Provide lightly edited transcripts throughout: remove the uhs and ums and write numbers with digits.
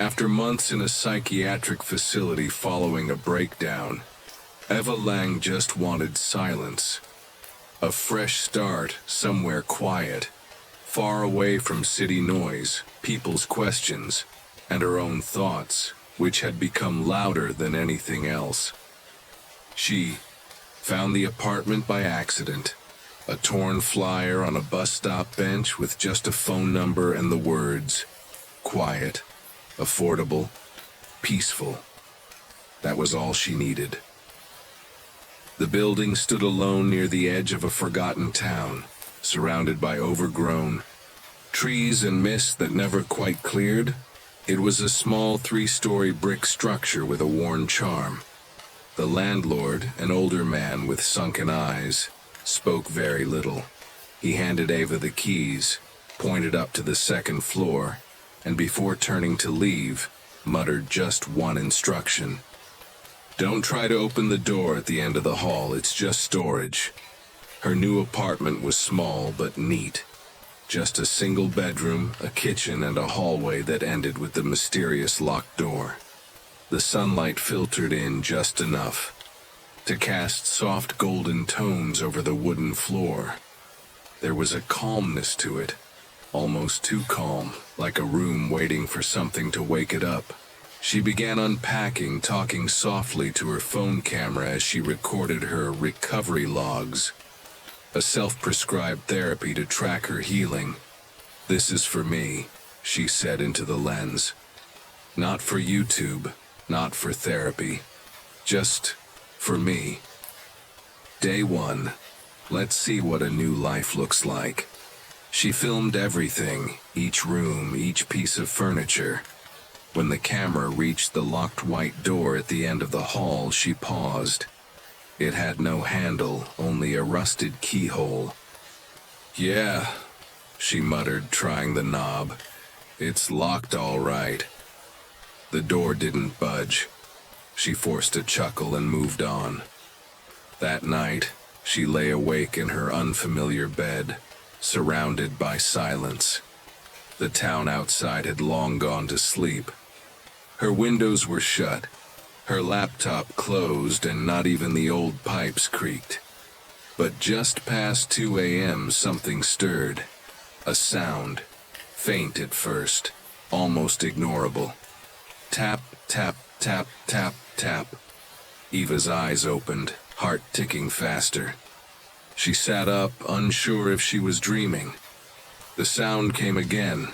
After months in a psychiatric facility following a breakdown, Eva Lang just wanted silence. A fresh start somewhere quiet, far away from city noise, people's questions, and her own thoughts, which had become louder than anything else. She found the apartment by accident, a torn flyer on a bus stop bench with just a phone number and the words, quiet, affordable, peaceful. That was all she needed. The building stood alone near the edge of a forgotten town, surrounded by overgrown trees and mist that never quite cleared. It was a small 3-story brick structure with a worn charm. The landlord, an older man with sunken eyes, spoke very little. He handed Eva the keys, pointed up to the second floor, and before turning to leave, muttered just one instruction. Don't try to open the door at the end of the hall, it's just storage. Her new apartment was small but neat. Just a single bedroom, a kitchen, and a hallway that ended with the mysterious locked door. The sunlight filtered in just enough to cast soft golden tones over the wooden floor. There was a calmness to it, almost too calm, like a room waiting for something to wake it up. She began unpacking, talking softly to her phone camera as she recorded her recovery logs, a self-prescribed therapy to track her healing. This is for me, she said into the lens. Not for YouTube, not for therapy, just for me. Day 1. Let's see what a new life looks like. She filmed everything, each room, each piece of furniture. When the camera reached the locked white door at the end of the hall, she paused. It had no handle, only a rusted keyhole. Yeah, she muttered, trying the knob. It's locked all right. The door didn't budge. She forced a chuckle and moved on. That night, she lay awake in her unfamiliar bed, surrounded by silence. The town outside had long gone to sleep. Her windows were shut, her laptop closed, and not even the old pipes creaked. But just past 2 a.m. something stirred. A sound, faint at first, almost ignorable. Tap, tap, tap, tap, tap. Eva's eyes opened, heart ticking faster. She sat up, unsure if she was dreaming. The sound came again,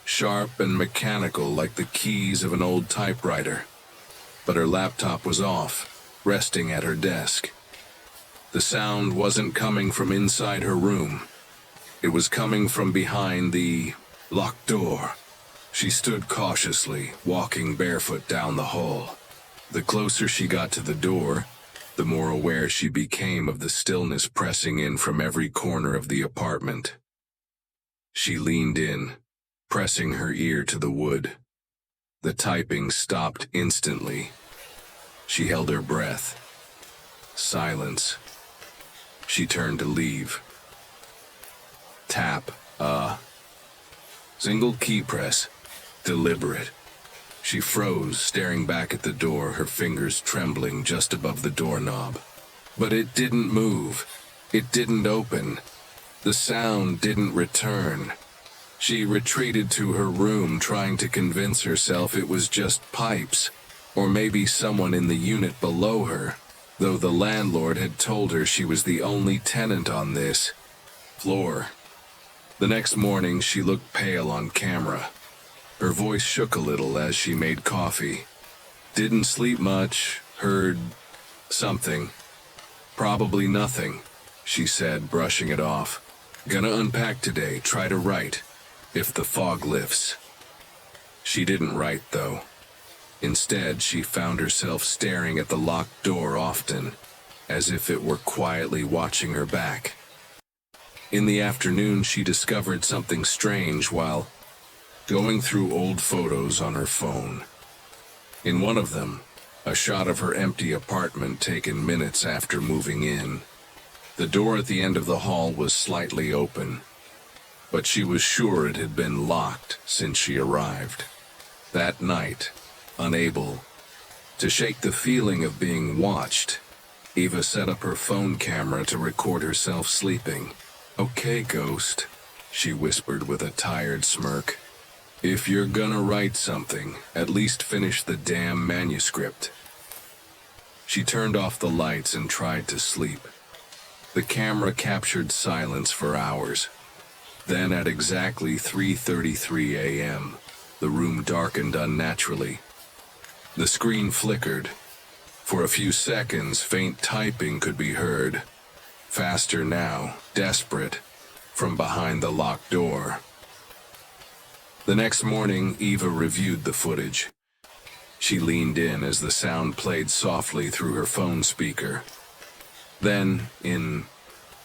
sharp and mechanical like the keys of an old typewriter. But her laptop was off, resting at her desk. The sound wasn't coming from inside her room. It was coming from behind the locked door. She stood cautiously, walking barefoot down the hall. The closer she got to the door, the more aware she became of the stillness pressing in from every corner of the apartment. She leaned in, pressing her ear to the wood. The typing stopped instantly. She held her breath. Silence. She turned to leave. Tap, single key press, deliberate. She froze, staring back at the door, her fingers trembling just above the doorknob. But it didn't move. It didn't open. The sound didn't return. She retreated to her room, trying to convince herself it was just pipes, or maybe someone in the unit below her, though the landlord had told her she was the only tenant on this floor. The next morning, she looked pale on camera. Her voice shook a little as she made coffee. Didn't sleep much, heard something. Probably nothing, she said, brushing it off. Gonna unpack today, try to write, if the fog lifts. She didn't write, though. Instead, she found herself staring at the locked door often, as if it were quietly watching her back. In the afternoon, she discovered something strange while going through old photos on her phone. In one of them, a shot of her empty apartment taken minutes after moving in. The door at the end of the hall was slightly open, but she was sure it had been locked since she arrived. That night, unable to shake the feeling of being watched, Eva set up her phone camera to record herself sleeping. "Okay, Ghost," she whispered with a tired smirk. "If you're gonna write something, at least finish the damn manuscript." She turned off the lights and tried to sleep. The camera captured silence for hours. Then at exactly 3:33 a.m., the room darkened unnaturally. The screen flickered. For a few seconds, faint typing could be heard. Faster now, desperate, from behind the locked door. The next morning, Eva reviewed the footage. She leaned in as the sound played softly through her phone speaker. Then, in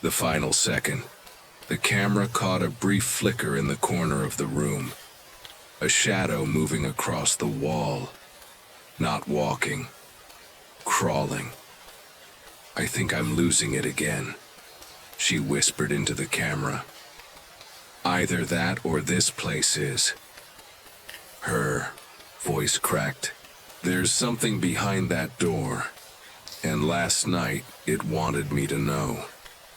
the final second, the camera caught a brief flicker in the corner of the room. A shadow moving across the wall. Not walking. Crawling. "I think I'm losing it again," she whispered into the camera. "Either that or this place is." Her voice cracked. "There's something behind that door, and last night it wanted me to know."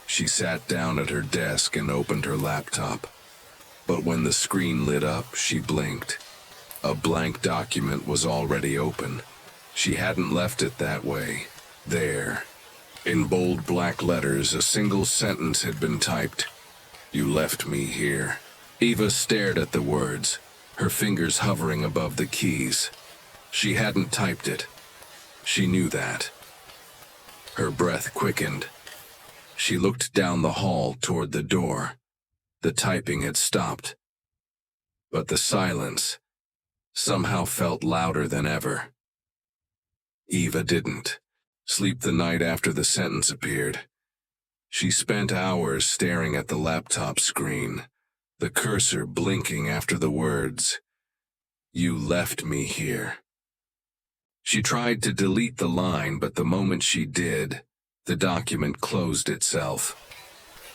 She sat down at her desk and opened her laptop. But when the screen lit up, she blinked. A blank document was already open. She hadn't left it that way. There, in bold black letters, a single sentence had been typed. "You left me here." Eva stared at the words, her fingers hovering above the keys. She hadn't typed it. She knew that. Her breath quickened. She looked down the hall toward the door. The typing had stopped. But the silence somehow felt louder than ever. Eva didn't sleep the night after the sentence appeared. She spent hours staring at the laptop screen, the cursor blinking after the words, "You left me here." She tried to delete the line, but the moment she did, the document closed itself.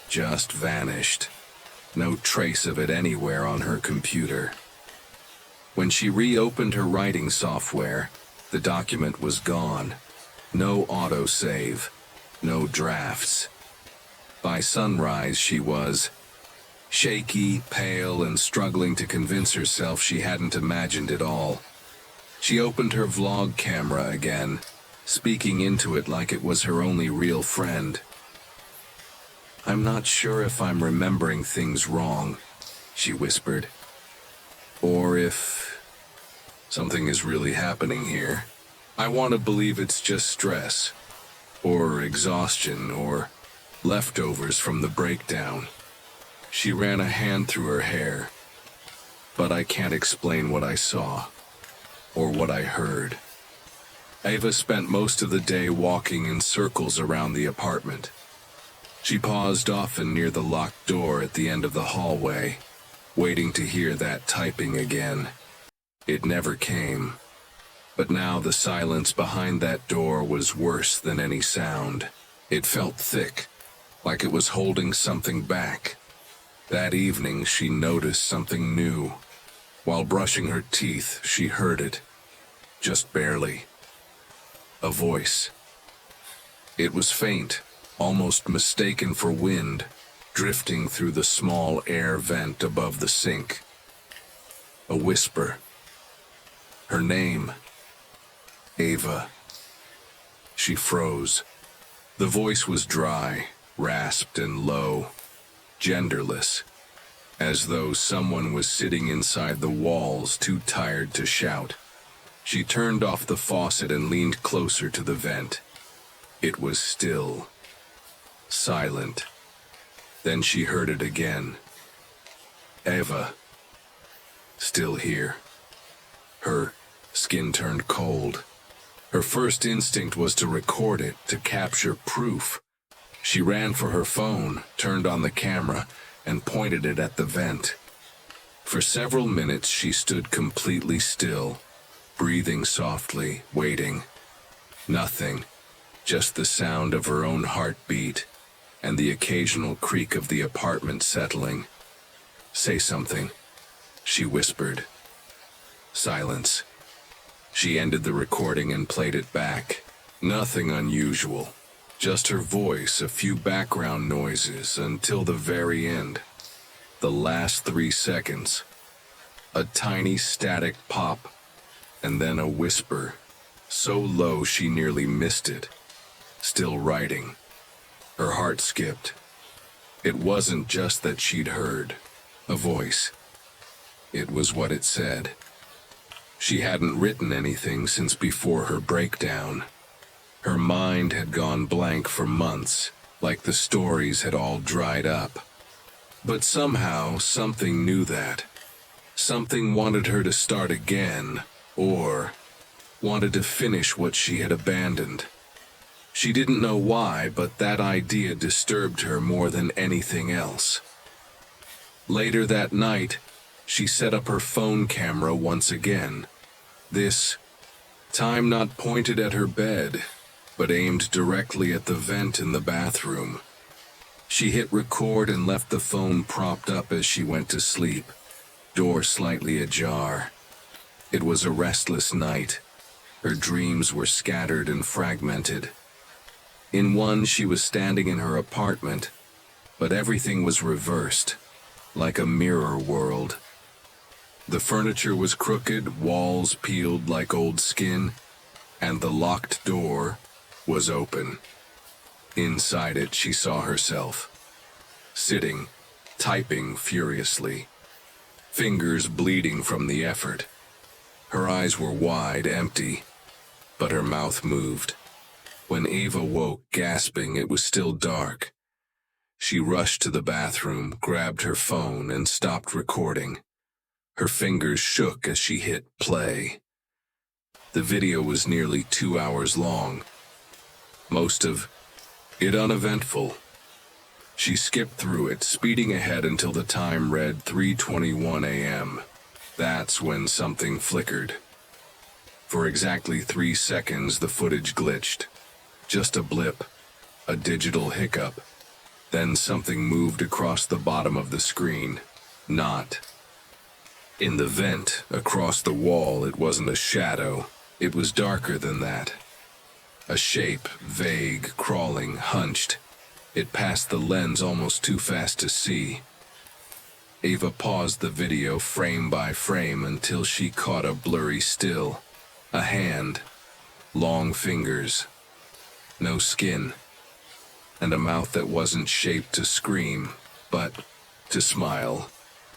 Just vanished. No trace of it anywhere on her computer. When she reopened her writing software, the document was gone. No autosave. No drafts. By sunrise, she was shaky, pale, and struggling to convince herself she hadn't imagined it all. She opened her vlog camera again, speaking into it like it was her only real friend. "I'm not sure if I'm remembering things wrong," she whispered. "Or if something is really happening here. I want to believe it's just stress, or exhaustion, or leftovers from the breakdown." She ran a hand through her hair. "But I can't explain what I saw, or what I heard." Eva spent most of the day walking in circles around the apartment. She paused often near the locked door at the end of the hallway, waiting to hear that typing again. It never came. But now the silence behind that door was worse than any sound. It felt thick, like it was holding something back. That evening she noticed something new. While brushing her teeth, she heard it. Just barely. A voice. It was faint, almost mistaken for wind, drifting through the small air vent above the sink. A whisper. Her name. Eva. She froze. The voice was dry, rasped and low, genderless, as though someone was sitting inside the walls too tired to shout. She turned off the faucet and leaned closer to the vent. It was still. Silent. Then she heard it again. Eva. Still here. Her skin turned cold. Her first instinct was to record it, to capture proof. She ran for her phone, turned on the camera, and pointed it at the vent. For several minutes she stood completely still, breathing softly, waiting. Nothing, just the sound of her own heartbeat and the occasional creak of the apartment settling. "Say something," she whispered. Silence. She ended the recording and played it back. Nothing unusual. Just her voice, a few background noises, until the very end. The last 3 seconds. A tiny static pop, and then a whisper, so low she nearly missed it. Still writing. Her heart skipped. It wasn't just that she'd heard a voice. It was what it said. She hadn't written anything since before her breakdown. Her mind had gone blank for months, like the stories had all dried up. But somehow, something knew that. Something wanted her to start again, or wanted to finish what she had abandoned. She didn't know why, but that idea disturbed her more than anything else. Later that night, she set up her phone camera once again. This time not pointed at her bed, but aimed directly at the vent in the bathroom. She hit record and left the phone propped up as she went to sleep, door slightly ajar. It was a restless night. Her dreams were scattered and fragmented. In one, she was standing in her apartment, but everything was reversed, like a mirror world. The furniture was crooked, walls peeled like old skin, and the locked door was open. Inside it, she saw herself, sitting, typing furiously, fingers bleeding from the effort. Her eyes were wide, empty, but her mouth moved. When Ava woke, gasping, it was still dark. She rushed to the bathroom, grabbed her phone, and stopped recording. Her fingers shook as she hit play. The video was nearly 2 hours long. Most of it uneventful. She skipped through it, speeding ahead until the time read 3:21 a.m. That's when something flickered. For exactly 3 seconds, the footage glitched. Just a blip, a digital hiccup. Then something moved across the bottom of the screen. Not. In the vent, across the wall, it wasn't a shadow. It was darker than that. A shape, vague, crawling, hunched. It passed the lens almost too fast to see. Ava paused the video frame by frame until she caught a blurry still. A hand. Long fingers. No skin. And a mouth that wasn't shaped to scream, but to smile.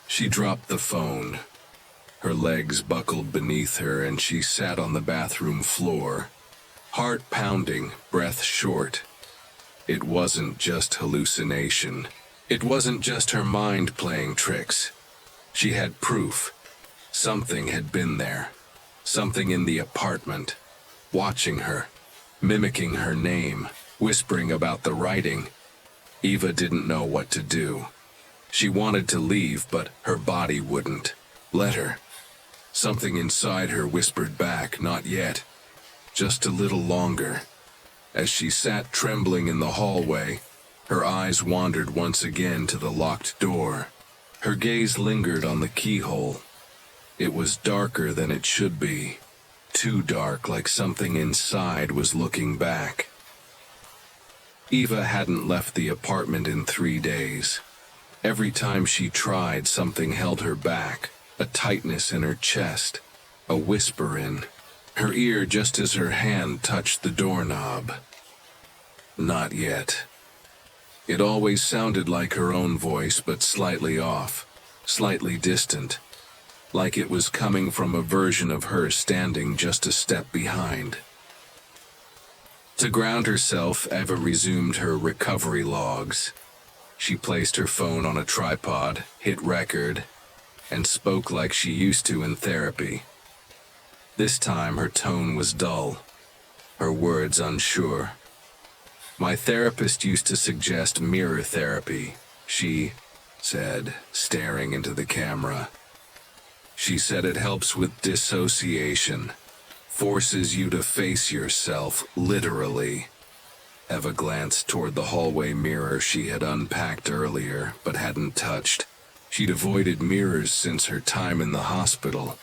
She dropped the phone. Her legs buckled beneath her and she sat on the bathroom floor. Heart pounding, breath short. It wasn't just hallucination. It wasn't just her mind playing tricks. She had proof. Something had been there. Something in the apartment. Watching her. Mimicking her name. Whispering about the writing. Eva didn't know what to do. She wanted to leave, but her body wouldn't let her. Something inside her whispered back, not yet. Just a little longer. As she sat trembling in the hallway, her eyes wandered once again to the locked door. Her gaze lingered on the keyhole. It was darker than it should be. Too dark, like something inside was looking back. Eva hadn't left the apartment in 3 days. Every time she tried, something held her back. A tightness in her chest. A whisper in her ear just as her hand touched the doorknob. Not yet. It always sounded like her own voice, but slightly off, slightly distant, like it was coming from a version of her standing just a step behind. To ground herself, Eva resumed her recovery logs. She placed her phone on a tripod, hit record, and spoke like she used to in therapy. This time her tone was dull, her words unsure. My therapist used to suggest mirror therapy, she said, staring into the camera. She said it helps with dissociation, forces you to face yourself, literally. Eva glanced toward the hallway mirror she had unpacked earlier, but hadn't touched. She'd avoided mirrors since her time in the hospital.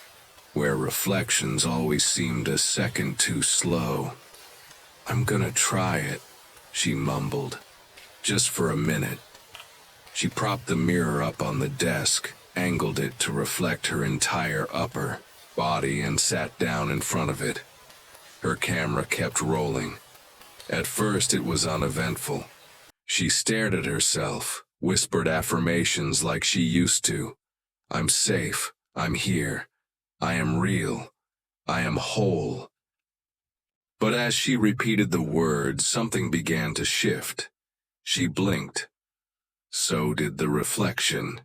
where reflections always seemed a second too slow. "I'm gonna try it," she mumbled. "Just for a minute." She propped the mirror up on the desk, angled it to reflect her entire upper body, and sat down in front of it. Her camera kept rolling. At first it was uneventful. She stared at herself, whispered affirmations like she used to. "I'm safe. I'm here. I am real. I am whole." But as she repeated the words, something began to shift. She blinked. So did the reflection.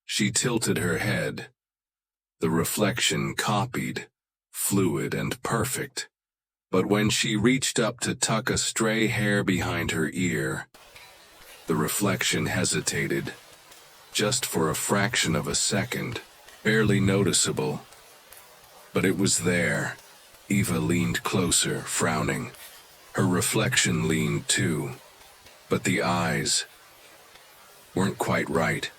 She tilted her head. The reflection copied, fluid and perfect. But when she reached up to tuck a stray hair behind her ear, the reflection hesitated, just for a fraction of a second, barely noticeable. But it was there. Eva leaned closer, frowning. Her reflection leaned too, but the eyes weren't quite right.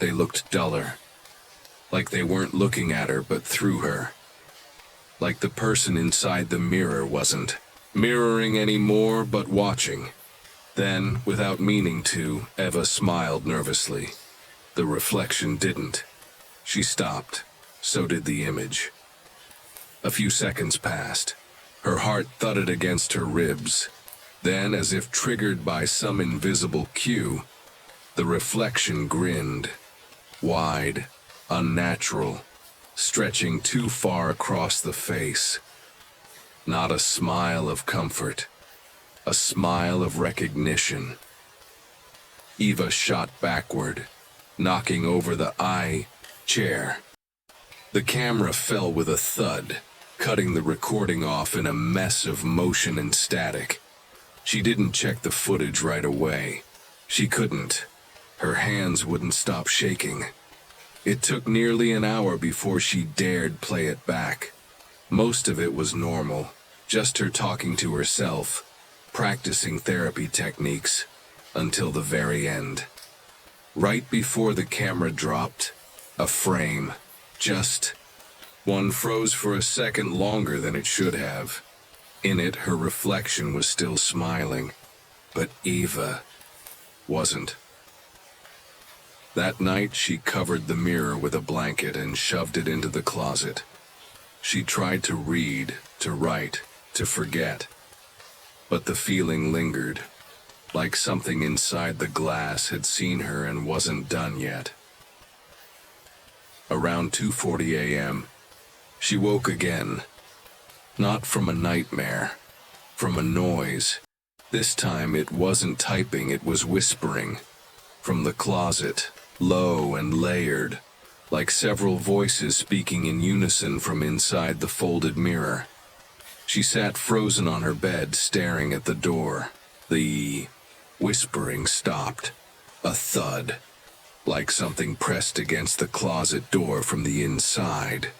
They looked duller, like they weren't looking at her but through her. Like the person inside the mirror wasn't mirroring anymore but watching. Then, without meaning to, Eva smiled nervously. The reflection didn't. She stopped. So did the image. A few seconds passed. Her heart thudded against her ribs. Then, as if triggered by some invisible cue, the reflection grinned. Wide, unnatural, stretching too far across the face. Not a smile of comfort. A smile of recognition. Eva shot backward, knocking over the chair. The camera fell with a thud, cutting the recording off in a mess of motion and static. She didn't check the footage right away. She couldn't. Her hands wouldn't stop shaking. It took nearly an hour before she dared play it back. Most of it was normal, just her talking to herself, practicing therapy techniques, until the very end. Right before the camera dropped, a frame, just one, froze for a second longer than it should have. In it, her reflection was still smiling, but Eva wasn't. That night, she covered the mirror with a blanket and shoved it into the closet. She tried to read, to write, to forget. But the feeling lingered, like something inside the glass had seen her and wasn't done yet. Around 2:40 a.m., she woke again. Not from a nightmare, from a noise. This time it wasn't typing, it was whispering. From the closet, low and layered, like several voices speaking in unison from inside the folded mirror. She sat frozen on her bed, staring at the door. The whispering stopped. A thud, like something pressed against the closet door from the inside.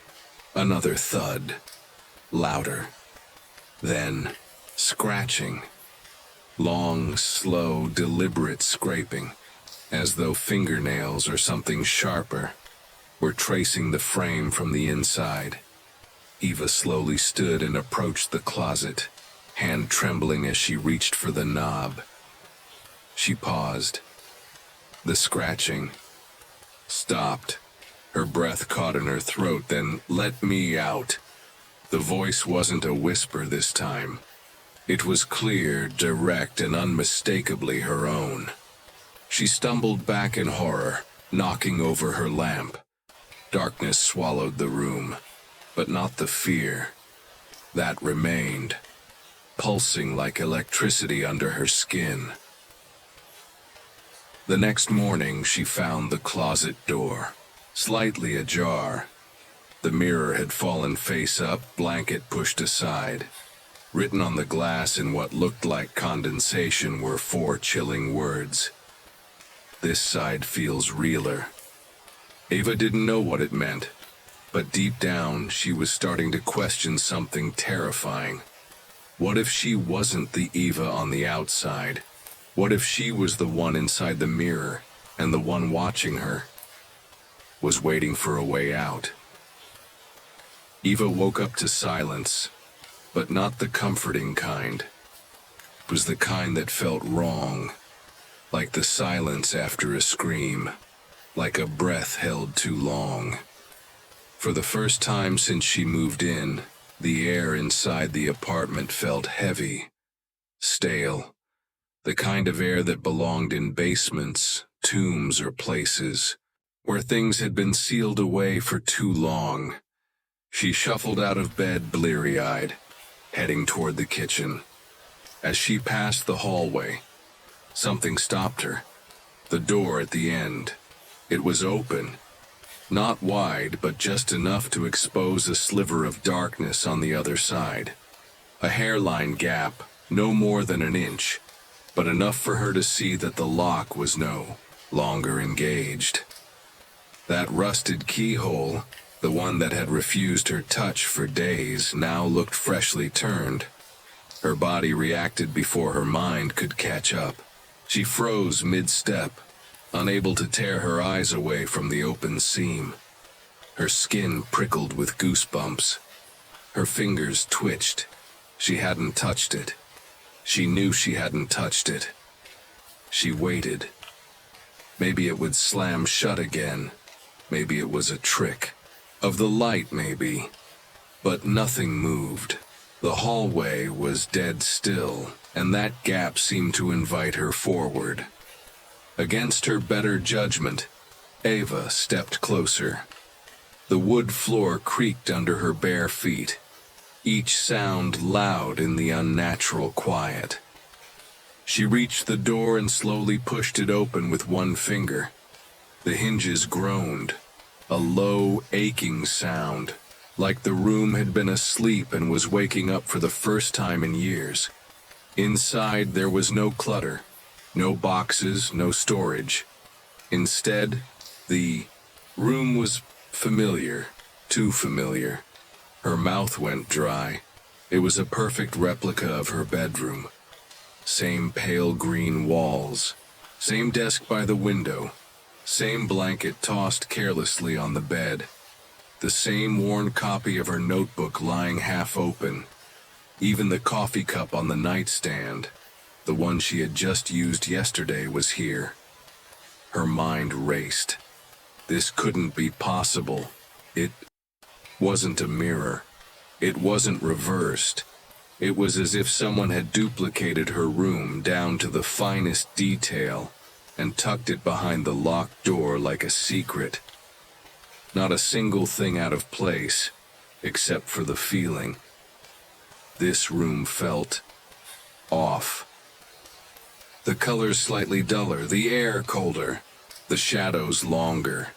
Another thud, louder. Then, scratching. Long, slow, deliberate scraping, as though fingernails or something sharper were tracing the frame from the inside. Eva slowly stood and approached the closet, hand trembling as she reached for the knob. She paused. The scratching stopped. Her breath caught in her throat, then "Let me out." The voice wasn't a whisper this time. It was clear, direct, and unmistakably her own. She stumbled back in horror, knocking over her lamp. Darkness swallowed the room, but not the fear. That remained, pulsing like electricity under her skin. The next morning, she found the closet door, slightly ajar. The mirror had fallen face up, blanket pushed aside. Written on the glass in what looked like condensation were 4 chilling words. "This side feels realer." Eva didn't know what it meant, but deep down she was starting to question something terrifying. What if she wasn't the Eva on the outside? What if she was the one inside the mirror, and the one watching her was waiting for a way out? Eva woke up to silence, but not the comforting kind. It was the kind that felt wrong, like the silence after a scream, like a breath held too long. For the first time since she moved in, the air inside the apartment felt heavy, stale, the kind of air that belonged in basements, tombs, or places where things had been sealed away for too long. She shuffled out of bed bleary-eyed, heading toward the kitchen. As she passed the hallway, something stopped her. The door at the end. It was open. Not wide, but just enough to expose a sliver of darkness on the other side. A hairline gap, no more than an inch, but enough for her to see that the lock was no longer engaged. That rusted keyhole, the one that had refused her touch for days, now looked freshly turned. Her body reacted before her mind could catch up. She froze mid-step, unable to tear her eyes away from the open seam. Her skin prickled with goosebumps. Her fingers twitched. She hadn't touched it. She knew she hadn't touched it. She waited. Maybe it would slam shut again. Maybe it was a trick. Of the light, maybe. But nothing moved. The hallway was dead still, and that gap seemed to invite her forward. Against her better judgment, Eva stepped closer. The wood floor creaked under her bare feet, each sound loud in the unnatural quiet. She reached the door and slowly pushed it open with one finger. The hinges groaned, a low, aching sound, like the room had been asleep and was waking up for the first time in years. Inside, there was no clutter, no boxes, no storage. Instead, the room was familiar, too familiar. Her mouth went dry. It was a perfect replica of her bedroom. Same pale green walls, same desk by the window, same blanket tossed carelessly on the bed, the same worn copy of her notebook lying half open. Even the coffee cup on the nightstand, the one she had just used yesterday, was here. Her mind raced. This couldn't be possible. It wasn't a mirror. It wasn't reversed. It was as if someone had duplicated her room down to the finest detail and tucked it behind the locked door like a secret. Not a single thing out of place, except for the feeling. This room felt off. The colors slightly duller, the air colder, the shadows longer,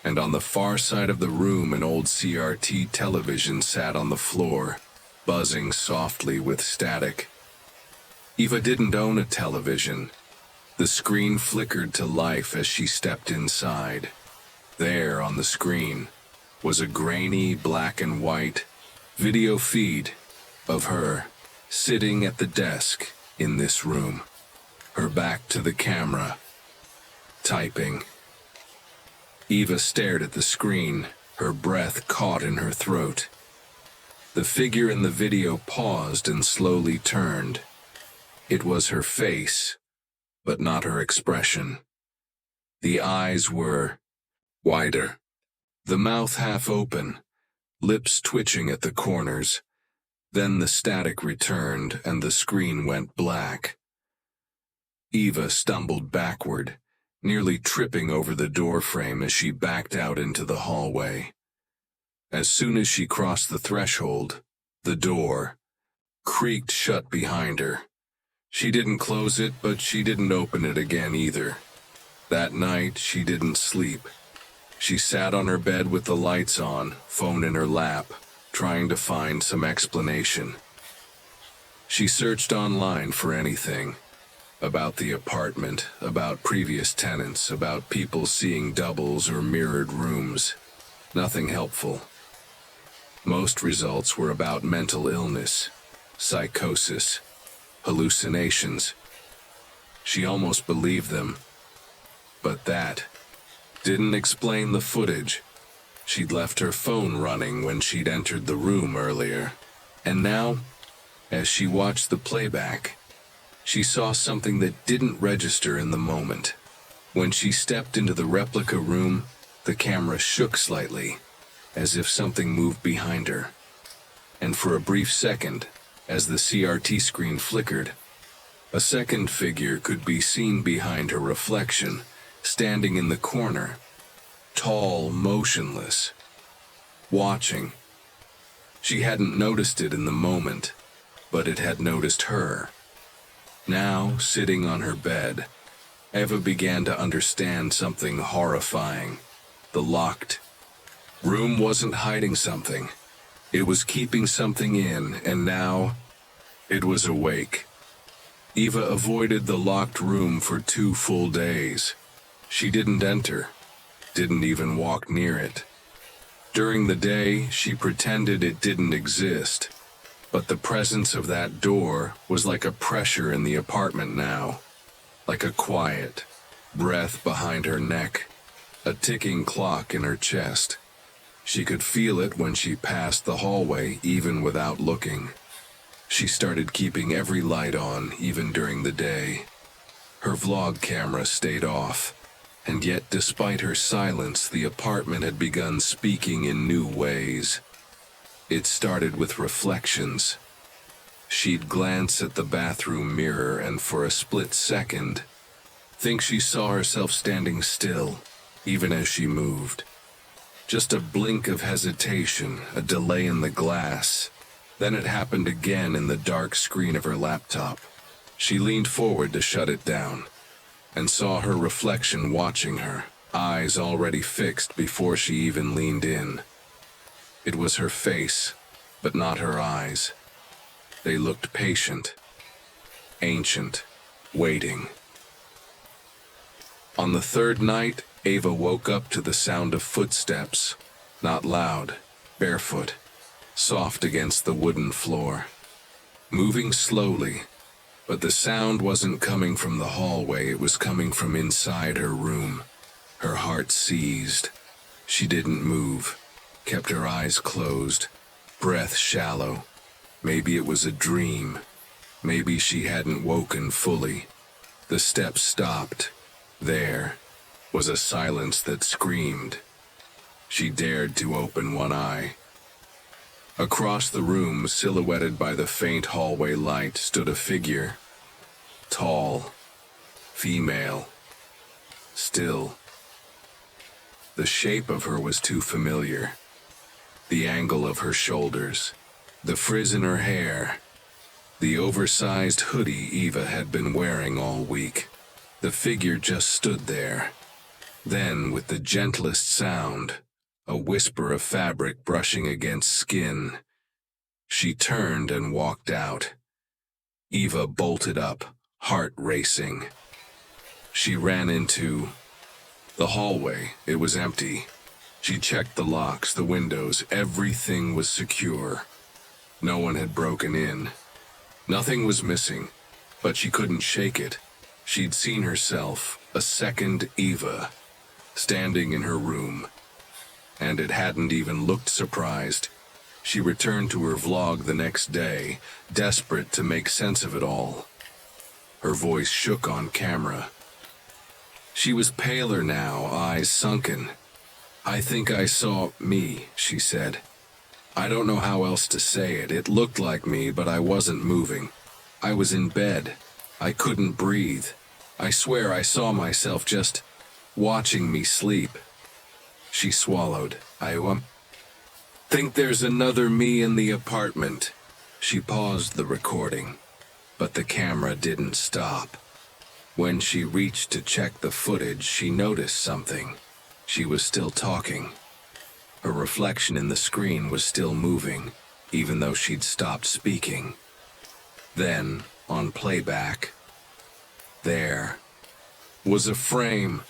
and on the far side of the room an old CRT television sat on the floor, buzzing softly with static. Eva didn't own a television. The screen flickered to life as she stepped inside. There, on the screen, was a grainy black and white video feed of her sitting at the desk in this room, her back to the camera, typing. Eva stared at the screen, her breath caught in her throat. The figure in the video paused and slowly turned. It was her face, but not her expression. The eyes were wider, the mouth half open, lips twitching at the corners. Then the static returned and the screen went black. Eva stumbled backward, nearly tripping over the doorframe as she backed out into the hallway. As soon as she crossed the threshold, the door creaked shut behind her. She didn't close it, but she didn't open it again either. That night, she didn't sleep. She sat on her bed with the lights on, phone in her lap, trying to find some explanation. She searched online for anything. About the apartment, about previous tenants, about people seeing doubles or mirrored rooms. Nothing helpful. Most results were about mental illness, psychosis, hallucinations. She almost believed them. But that didn't explain the footage. She'd left her phone running when she'd entered the room earlier, and now, as she watched the playback, she saw something that didn't register in the moment. When she stepped into the replica room, the camera shook slightly, as if something moved behind her. And for a brief second, as the CRT screen flickered, a second figure could be seen behind her reflection, standing in the corner, tall, motionless, watching. She hadn't noticed it in the moment, but it had noticed her. Now, sitting on her bed, Eva began to understand something horrifying. The locked room wasn't hiding something. It was keeping something in, and now it was awake. Eva avoided the locked room for 2 full days. She didn't enter, didn't even walk near it. During the day, she pretended it didn't exist, but the presence of that door was like a pressure in the apartment now, like a quiet breath behind her neck, a ticking clock in her chest. She could feel it when she passed the hallway, even without looking. She started keeping every light on, even during the day. Her vlog camera stayed off, and yet despite her silence, the apartment had begun speaking in new ways. It started with reflections. She'd glance at the bathroom mirror and for a split second, think she saw herself standing still, even as she moved. Just a blink of hesitation, a delay in the glass. Then it happened again in the dark screen of her laptop. She leaned forward to shut it down, and saw her reflection watching her, eyes already fixed before she even leaned in. It was her face, but not her eyes. They looked patient, ancient, waiting. On the third night, Eva woke up to the sound of footsteps, not loud, barefoot, soft against the wooden floor. Moving slowly, but the sound wasn't coming from the hallway, it was coming from inside her room. Her heart seized. She didn't move, kept her eyes closed, breath shallow. Maybe it was a dream. Maybe she hadn't woken fully. The steps stopped. There was a silence that screamed. She dared to open one eye. Across the room, silhouetted by the faint hallway light, stood a figure. Tall, female, still. The shape of her was too familiar. The angle of her shoulders, the frizz in her hair, the oversized hoodie Eva had been wearing all week. The figure just stood there. Then, with the gentlest sound, a whisper of fabric brushing against skin, she turned and walked out. Eva bolted up, heart racing. She ran into the hallway. It was empty. She checked the locks, the windows, everything was secure. No one had broken in. Nothing was missing, but she couldn't shake it. She'd seen herself, a second Eva, standing in her room, and it hadn't even looked surprised. She returned to her vlog the next day, desperate to make sense of it all. Her voice shook on camera. She was paler now, eyes sunken. "I think I saw me," she said. "I don't know how else to say it. It looked like me, but I wasn't moving. I was in bed. I couldn't breathe. I swear I saw myself just watching me sleep." She swallowed. "I think there's another me in the apartment." She paused the recording, but the camera didn't stop. When she reached to check the footage, she noticed something. She was still talking. Her reflection in the screen was still moving, even though she'd stopped speaking. Then, on playback, there was a frame,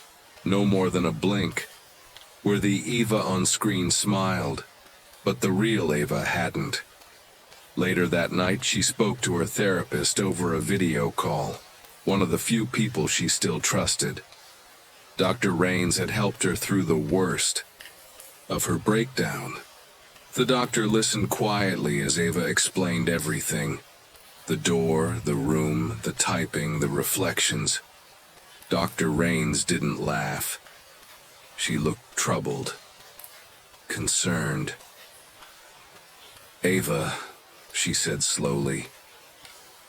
no more than a blink, where the Eva on screen smiled, but the real Eva hadn't. Later that night, she spoke to her therapist over a video call, one of the few people she still trusted. Dr. Rains had helped her through the worst. of her breakdown. The doctor listened quietly as Ava explained everything. The door, the room, the typing, the reflections. Dr. Rains didn't laugh. She looked troubled, concerned. "Ava," she said slowly,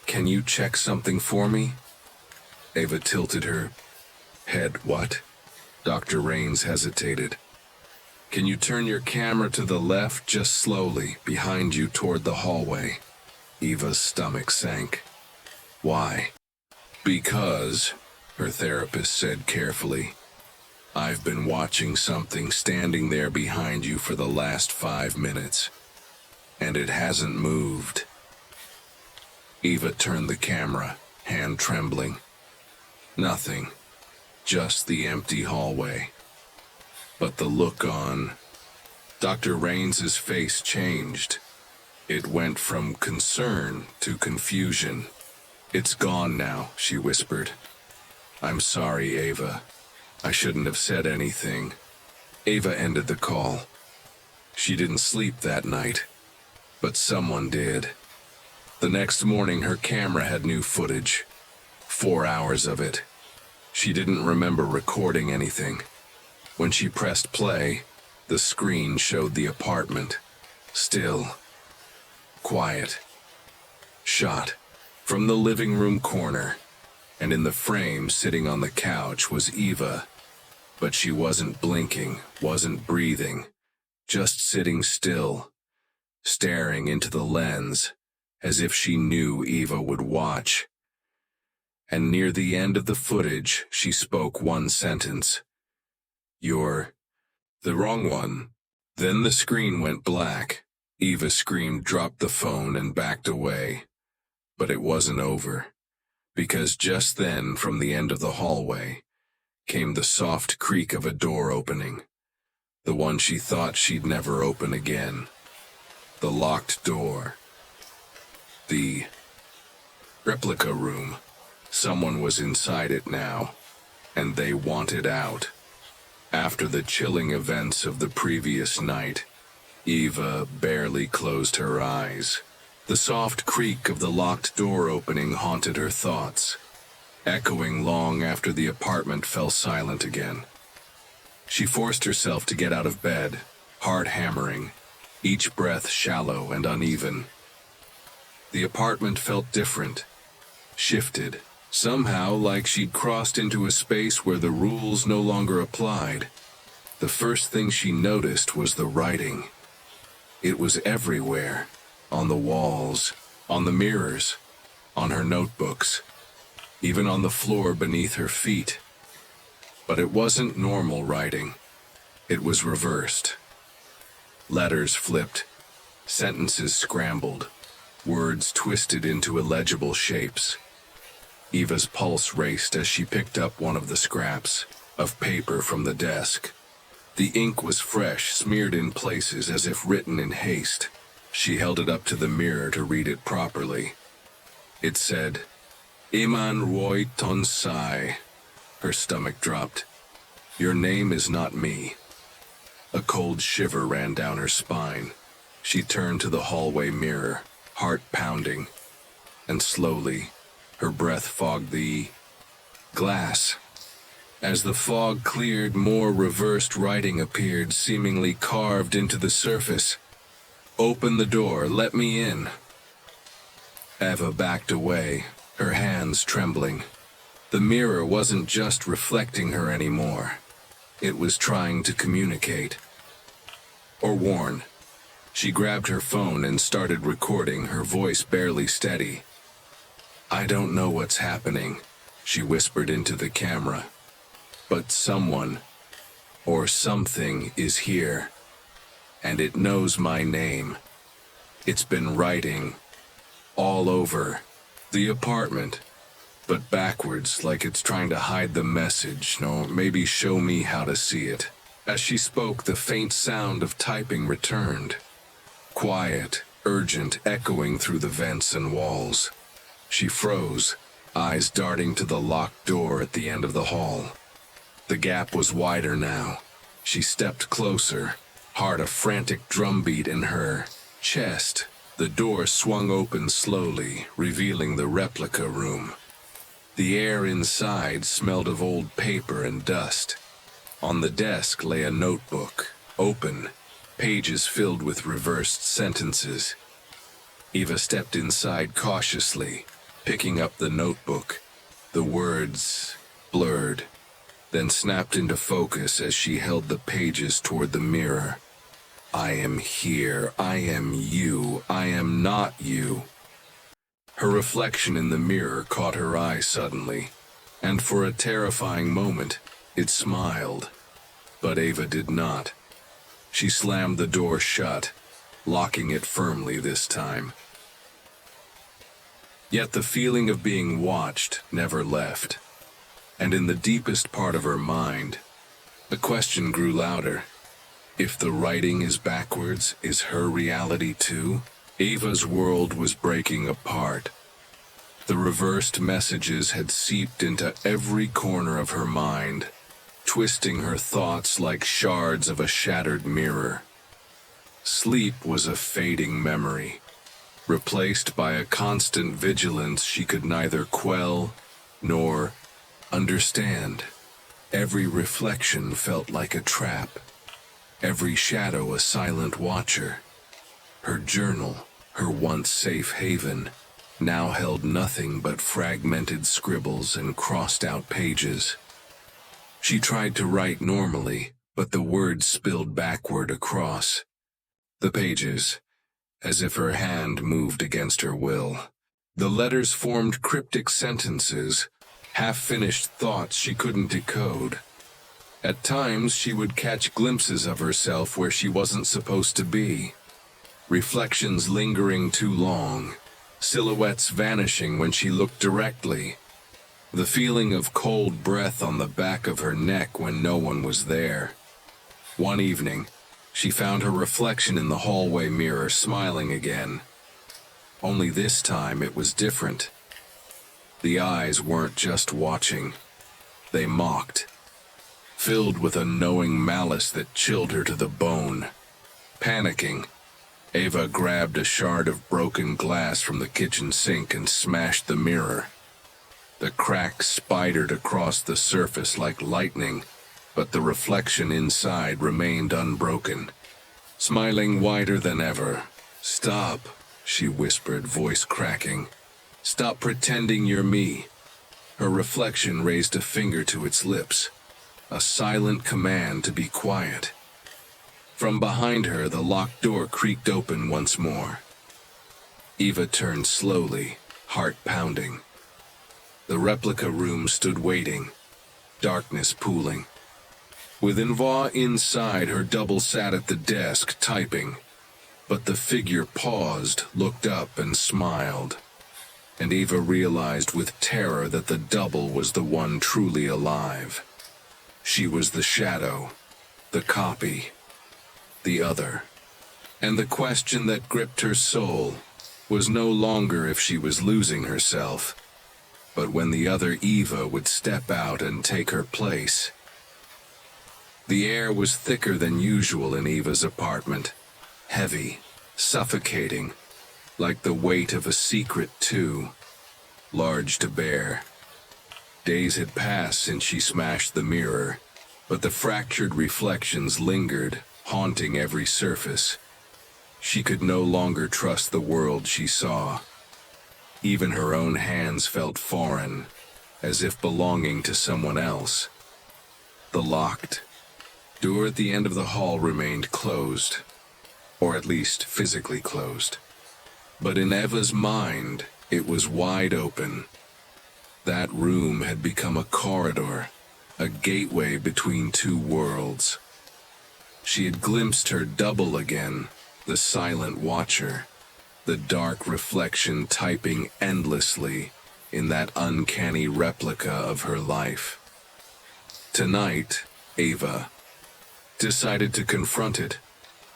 "can you check something for me?" Ava tilted her head. "What?" Dr. Rains hesitated. "Can you turn your camera to the left, just slowly, behind you toward the hallway?" Eva's stomach sank. "Why?" "Because," her therapist said carefully, "I've been watching something standing there behind you for the last 5 minutes, and it hasn't moved." Eva turned the camera, hand trembling. Nothing, just the empty hallway. But the look on Dr. Rains's face changed. It went from concern to confusion. "It's gone now," she whispered. "I'm sorry, Ava. I shouldn't have said anything." Ava ended the call. She didn't sleep that night, but someone did. The next morning, her camera had new footage. 4 hours of it. She didn't remember recording anything. When she pressed play, the screen showed the apartment. Still. Quiet. Shot. From the living room corner. And in the frame, sitting on the couch, was Eva. But she wasn't blinking, wasn't breathing. Just sitting still. Staring into the lens, as if she knew Eva would watch. And near the end of the footage, she spoke one sentence. "You're the wrong one." Then the screen went black. Eva screamed, dropped the phone, and backed away. But it wasn't over. Because just then, from the end of the hallway, came the soft creak of a door opening. The one she thought she'd never open again. The locked door. The replica room. Someone was inside it now, and they wanted out. After the chilling events of the previous night, Eva barely closed her eyes. The soft creak of the locked door opening haunted her thoughts, echoing long after the apartment fell silent again. She forced herself to get out of bed, heart hammering, each breath shallow and uneven. The apartment felt different, shifted, somehow like she'd crossed into a space where the rules no longer applied. The first thing she noticed was the writing. It was everywhere, on the walls, on the mirrors, on her notebooks, even on the floor beneath her feet. But it wasn't normal writing. It was reversed. Letters flipped, sentences scrambled, words twisted into illegible shapes. Eva's pulse raced as she picked up one of the scraps of paper from the desk. The ink was fresh, smeared in places as if written in haste. She held it up to the mirror to read it properly. It said, "Iman Roy Tonsai." Her stomach dropped. "Your name is not me." A cold shiver ran down her spine. She turned to the hallway mirror, heart pounding, and slowly, her breath fogged the glass. As the fog cleared, more reversed writing appeared, seemingly carved into the surface. "Open the door, let me in." Eva backed away, her hands trembling. The mirror wasn't just reflecting her anymore. It was trying to communicate. Or warn. She grabbed her phone and started recording, her voice barely steady. "I don't know what's happening," she whispered into the camera. "But someone, or something, is here. And it knows my name. It's been writing all over the apartment, but backwards, like it's trying to hide the message, or maybe show me how to see it." As she spoke, the faint sound of typing returned. Quiet, urgent, echoing through the vents and walls. She froze, eyes darting to the locked door at the end of the hall. The gap was wider now. She stepped closer, heart a frantic drumbeat in her chest. The door swung open slowly, revealing the replica room. The air inside smelled of old paper and dust. On the desk lay a notebook, open, pages filled with reversed sentences. Eva stepped inside cautiously, picking up the notebook. The words blurred, then snapped into focus as she held the pages toward the mirror. I am here, I am you, I am not you. Her reflection in the mirror caught her eye suddenly, and for a terrifying moment, it smiled. But Eva did not. She slammed the door shut, locking it firmly this time. Yet the feeling of being watched never left, and in the deepest part of her mind, the question grew louder. If the writing is backwards, is her reality too? Eva's world was breaking apart. The reversed messages had seeped into every corner of her mind, twisting her thoughts like shards of a shattered mirror. Sleep was a fading memory, replaced by a constant vigilance she could neither quell nor understand. Every reflection felt like a trap, every shadow a silent watcher. Her journal, her once safe haven, now held nothing but fragmented scribbles and crossed-out pages. She tried to write normally, but the words spilled backward across the pages, as if her hand moved against her will. The letters formed cryptic sentences, half-finished thoughts she couldn't decode. At times, she would catch glimpses of herself where she wasn't supposed to be. Reflections lingering too long, silhouettes vanishing when she looked directly. The feeling of cold breath on the back of her neck when no one was there. One evening, she found her reflection in the hallway mirror smiling again. Only this time it was different. The eyes weren't just watching. They mocked, filled with a knowing malice that chilled her to the bone. Panicking, Eva grabbed a shard of broken glass from the kitchen sink and smashed the mirror. The crack spidered across the surface like lightning, but the reflection inside remained unbroken, smiling wider than ever. "Stop," she whispered, voice cracking. "Stop pretending you're me." Her reflection raised a finger to its lips, a silent command to be quiet. From behind her, the locked door creaked open once more. Eva turned slowly, heart pounding. The replica room stood waiting, darkness pooling. With Envoi inside, her double sat at the desk, typing. But the figure paused, looked up, and smiled. And Eva realized with terror that the double was the one truly alive. She was the shadow, the copy, the other. And the question that gripped her soul was no longer if she was losing herself, but when the other Eva would step out and take her place. The air was thicker than usual in Eva's apartment, heavy, suffocating, like the weight of a secret too large to bear. Days had passed since she smashed the mirror, but the fractured reflections lingered, haunting every surface. She could no longer trust the world she saw. Even her own hands felt foreign, as if belonging to someone else. The locked door at the end of the hall remained closed, or at least physically closed. But in Eva's mind, it was wide open. That room had become a corridor, a gateway between two worlds. She had glimpsed her double again, the silent watcher, the dark reflection typing endlessly in that uncanny replica of her life. Tonight, Eva decided to confront it.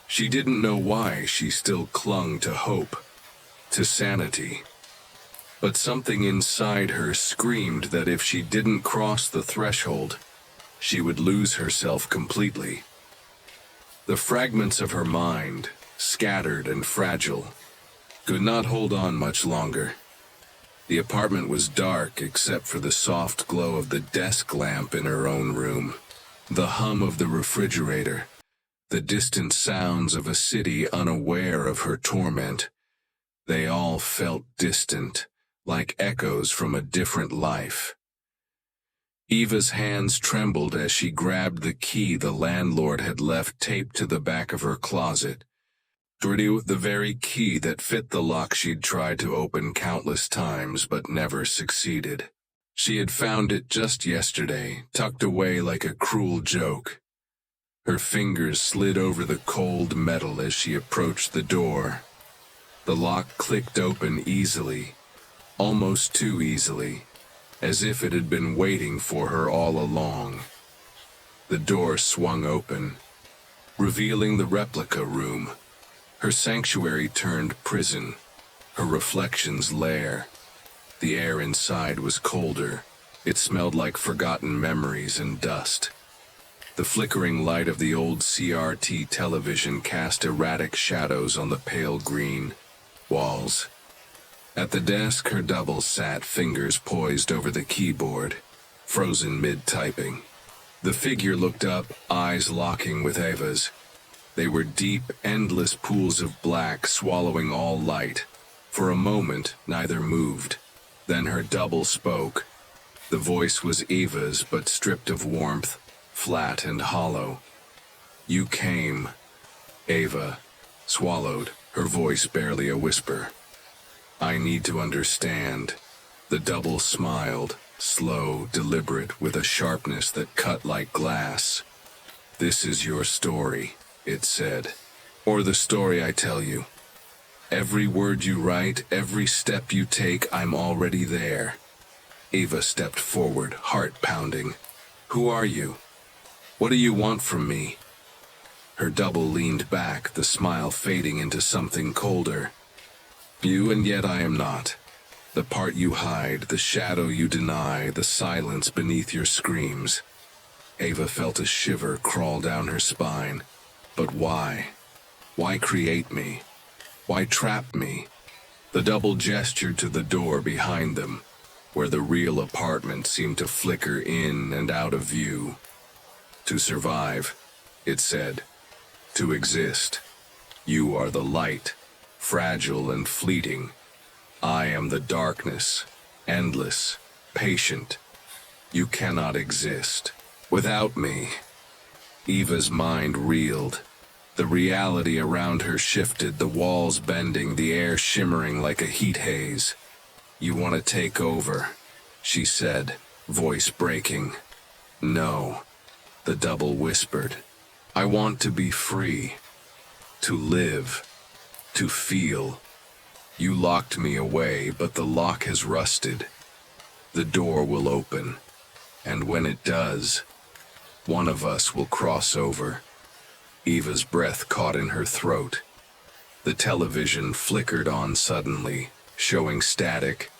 She didn't know why she still clung to hope, to sanity. But something inside her screamed that if she didn't cross the threshold, she would lose herself completely. The fragments of her mind, scattered and fragile, could not hold on much longer. The apartment was dark except for the soft glow of the desk lamp in her own room, the hum of the refrigerator, the distant sounds of a city unaware of her torment. They all felt distant, like echoes from a different life. Eva's hands trembled as she grabbed the key the landlord had left taped to the back of her closet. The very key that fit the lock she'd tried to open countless times but never succeeded. She had found it just yesterday, tucked away like a cruel joke. Her fingers slid over the cold metal as she approached the door. The lock clicked open easily, almost too easily, as if it had been waiting for her all along. The door swung open, revealing the replica room, her sanctuary turned prison, her reflections lair. The air inside was colder. It smelled like forgotten memories and dust. The flickering light of the old CRT television cast erratic shadows on the pale green walls. At the desk, her double sat, fingers poised over the keyboard, frozen mid-typing. The figure looked up, eyes locking with Eva's. They were deep, endless pools of black, swallowing all light. For a moment, neither moved. Then her double spoke. The voice was Eva's, but stripped of warmth, flat and hollow. "You came." Eva swallowed, her voice barely a whisper. "I need to understand." The double smiled, slow, deliberate, with a sharpness that cut like glass. "This is your story," it said, "or the story I tell you. Every word you write, every step you take, I'm already there." Eva stepped forward, heart pounding. "Who are you? What do you want from me?" Her double leaned back, the smile fading into something colder. "You, and yet I am not. The part you hide, the shadow you deny, the silence beneath your screams." Eva felt a shiver crawl down her spine. But why? Why create me? Why trap me? The double gestured to the door behind them, where the real apartment seemed to flicker in and out of view. "To survive," it said. "To exist. You are the light, fragile and fleeting. I am the darkness, endless, patient. You cannot exist without me." Eva's mind reeled. The reality around her shifted, the walls bending, the air shimmering like a heat haze. "You want to take over," she said, voice breaking. "No," the double whispered. "I want to be free. To live. To feel. You locked me away, but the lock has rusted. The door will open, and when it does, one of us will cross over." Eva's breath caught in her throat. The television flickered on suddenly, showing static,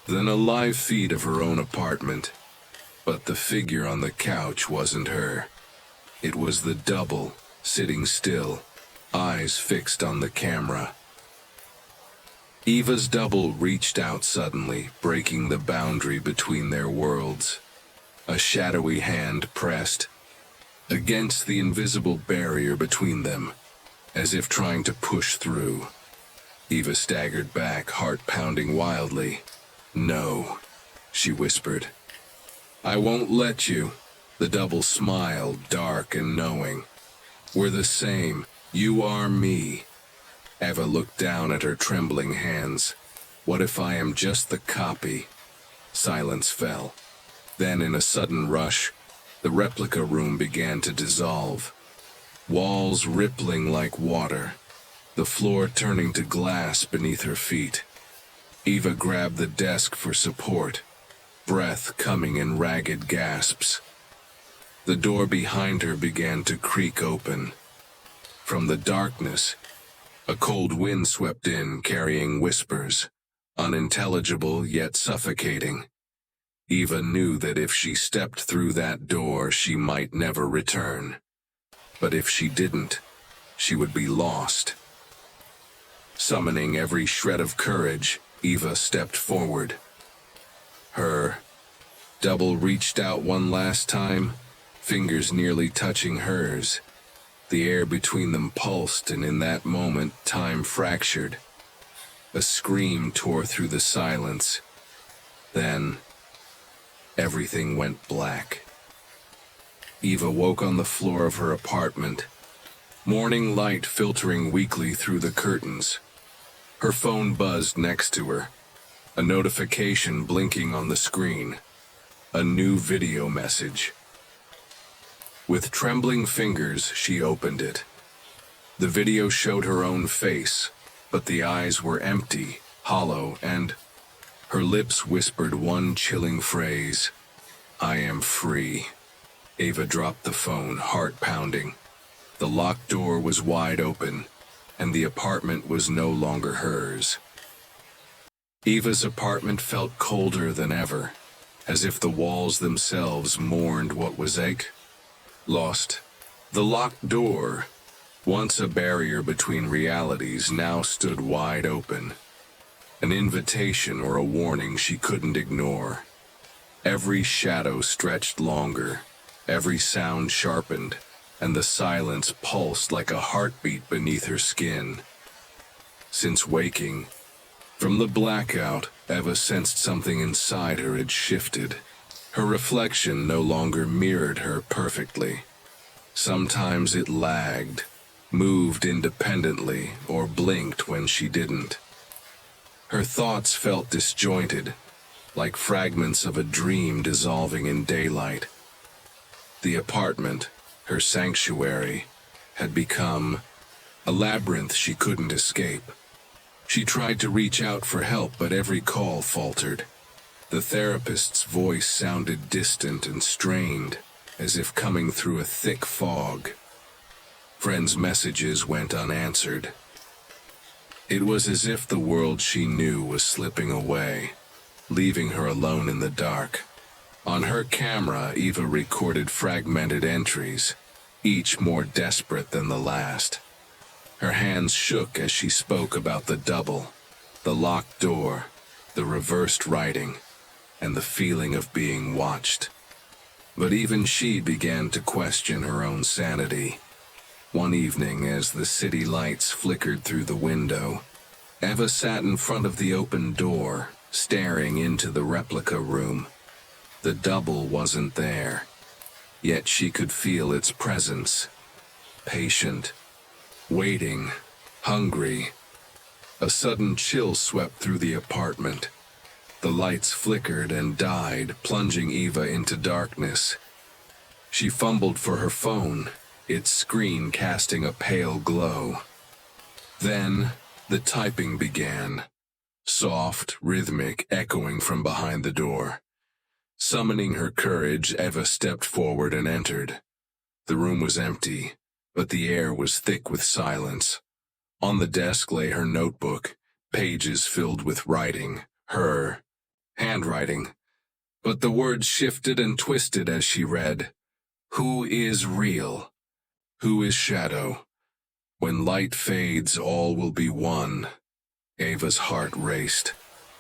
then a live feed of her own apartment. But the figure on the couch wasn't her. It was the double, sitting still, eyes fixed on the camera. Eva's double reached out suddenly, breaking the boundary between their worlds. A shadowy hand pressed against the invisible barrier between them, as if trying to push through. Eva staggered back, heart pounding wildly. "No," she whispered. "I won't let you." The double smiled, dark and knowing. "We're the same. You are me." Eva looked down at her trembling hands. "What if I am just the copy?" Silence fell. Then, in a sudden rush, the replica room began to dissolve. Walls rippling like water, the floor turning to glass beneath her feet. Eva grabbed the desk for support, breath coming in ragged gasps. The door behind her began to creak open. From the darkness, a cold wind swept in, carrying whispers, unintelligible yet suffocating. Eva knew that if she stepped through that door, she might never return. But if she didn't, she would be lost. Summoning every shred of courage, Eva stepped forward. Her double reached out one last time, fingers nearly touching hers. The air between them pulsed, and in that moment, time fractured. A scream tore through the silence. Then, everything went black. Eva woke on the floor of her apartment, morning light filtering weakly through the curtains. Her phone buzzed next to her, a notification blinking on the screen. A new video message. With trembling fingers, she opened it. The video showed her own face, but the eyes were empty, hollow, and her lips whispered one chilling phrase, "I am free." Eva dropped the phone, heart pounding. The locked door was wide open, and the apartment was no longer hers. Eva's apartment felt colder than ever, as if the walls themselves mourned what was lost. The locked door, once a barrier between realities, now stood wide open. An invitation or a warning she couldn't ignore. Every shadow stretched longer, every sound sharpened, and the silence pulsed like a heartbeat beneath her skin. Since waking from the blackout, Eva sensed something inside her had shifted. Her reflection no longer mirrored her perfectly. Sometimes it lagged, moved independently, or blinked when she didn't. Her thoughts felt disjointed, like fragments of a dream dissolving in daylight. The apartment, her sanctuary, had become a labyrinth she couldn't escape. She tried to reach out for help, but every call faltered. The therapist's voice sounded distant and strained, as if coming through a thick fog. Friends' messages went unanswered. It was as if the world she knew was slipping away, leaving her alone in the dark. On her camera, Eva recorded fragmented entries, each more desperate than the last. Her hands shook as she spoke about the double, the locked door, the reversed writing, and the feeling of being watched. But even she began to question her own sanity. One evening, as the city lights flickered through the window, Eva sat in front of the open door, staring into the replica room. The double wasn't there, yet she could feel its presence. Patient, waiting, hungry. A sudden chill swept through the apartment. The lights flickered and died, plunging Eva into darkness. She fumbled for her phone, its screen casting a pale glow. Then, the typing began, soft, rhythmic, echoing from behind the door. Summoning her courage, Eva stepped forward and entered. The room was empty, but the air was thick with silence. On the desk lay her notebook, pages filled with writing, her handwriting. But the words shifted and twisted as she read. Who is real? Who is shadow? When light fades, all will be one. Eva's heart raced.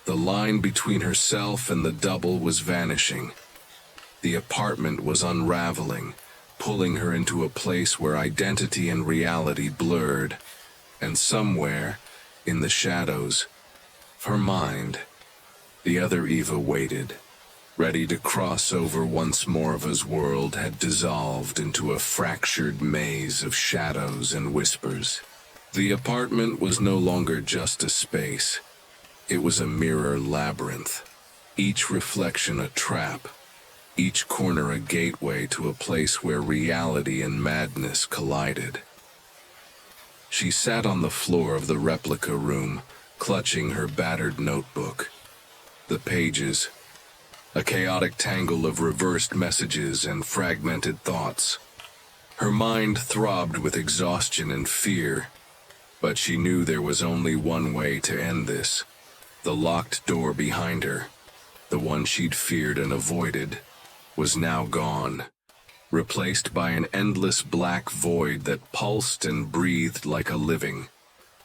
The line between herself and the double was vanishing. The apartment was unraveling, pulling her into a place where identity and reality blurred. And somewhere, in the shadows, her mind, the other Eva waited, ready to cross over once more. Eva's world had dissolved into a fractured maze of shadows and whispers. The apartment was no longer just a space. It was a mirror labyrinth, each reflection a trap, each corner a gateway to a place where reality and madness collided. She sat on the floor of the replica room, clutching her battered notebook. The pages, a chaotic tangle of reversed messages and fragmented thoughts. Her mind throbbed with exhaustion and fear, but she knew there was only one way to end this. The locked door behind her, the one she'd feared and avoided, was now gone, replaced by an endless black void that pulsed and breathed like a living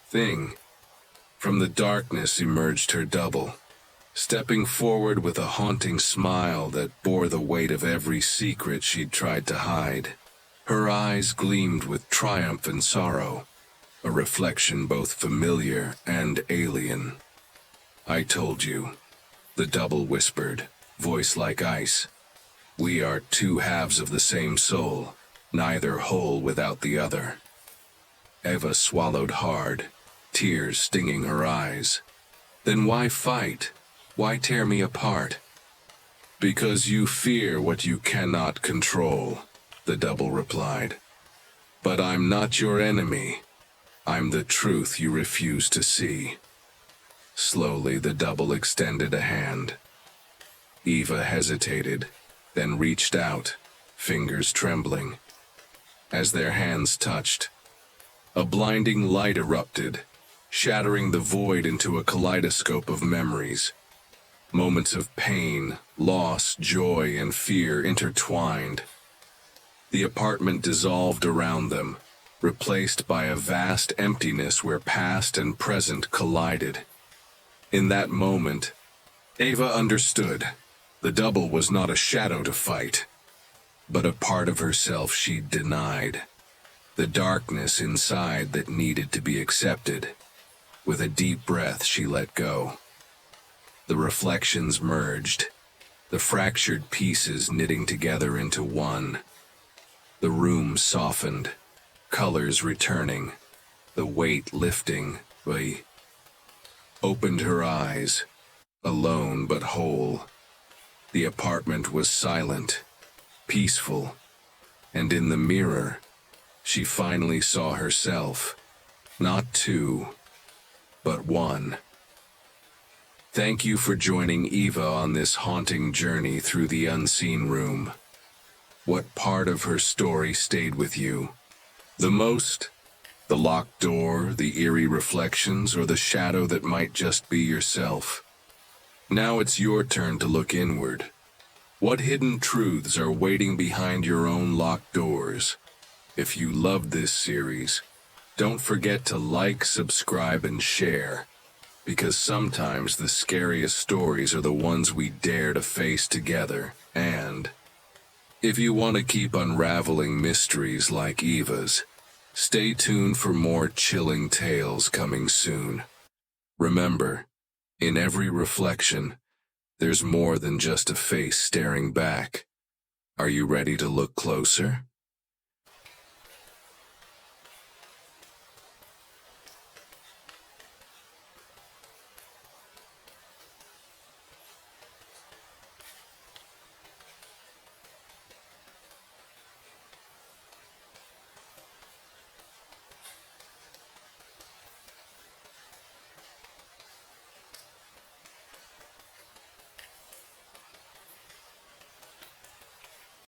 thing. From the darkness emerged her double, stepping forward with a haunting smile that bore the weight of every secret she'd tried to hide. Her eyes gleamed with triumph and sorrow, a reflection both familiar and alien. "I told you," the double whispered, voice like ice. "We are two halves of the same soul, neither whole without the other." Eva swallowed hard, tears stinging her eyes. "Then why fight? Why tear me apart?" "Because you fear what you cannot control," the double replied. "But I'm not your enemy. I'm the truth you refuse to see." Slowly, the double extended a hand. Eva hesitated, then reached out, fingers trembling. As their hands touched, a blinding light erupted, shattering the void into a kaleidoscope of memories. Moments of pain, loss, joy, and fear intertwined. The apartment dissolved around them, replaced by a vast emptiness where past and present collided. In that moment, Eva understood. The double was not a shadow to fight, but a part of herself she'd denied. The darkness inside that needed to be accepted. With a deep breath, she let go. The reflections merged, the fractured pieces knitting together into one. The room softened, colors returning, the weight lifting. She opened her eyes, alone but whole. The apartment was silent, peaceful, and in the mirror, she finally saw herself, not two, but one. Thank you for joining Eva on this haunting journey through the unseen room. What part of her story stayed with you the most? The locked door, the eerie reflections, or the shadow that might just be yourself? Now it's your turn to look inward. What hidden truths are waiting behind your own locked doors? If you loved this series, don't forget to like, subscribe, and share, because sometimes the scariest stories are the ones we dare to face together. And if you want to keep unraveling mysteries like Eva's, stay tuned for more chilling tales coming soon. Remember, in every reflection, there's more than just a face staring back. Are you ready to look closer?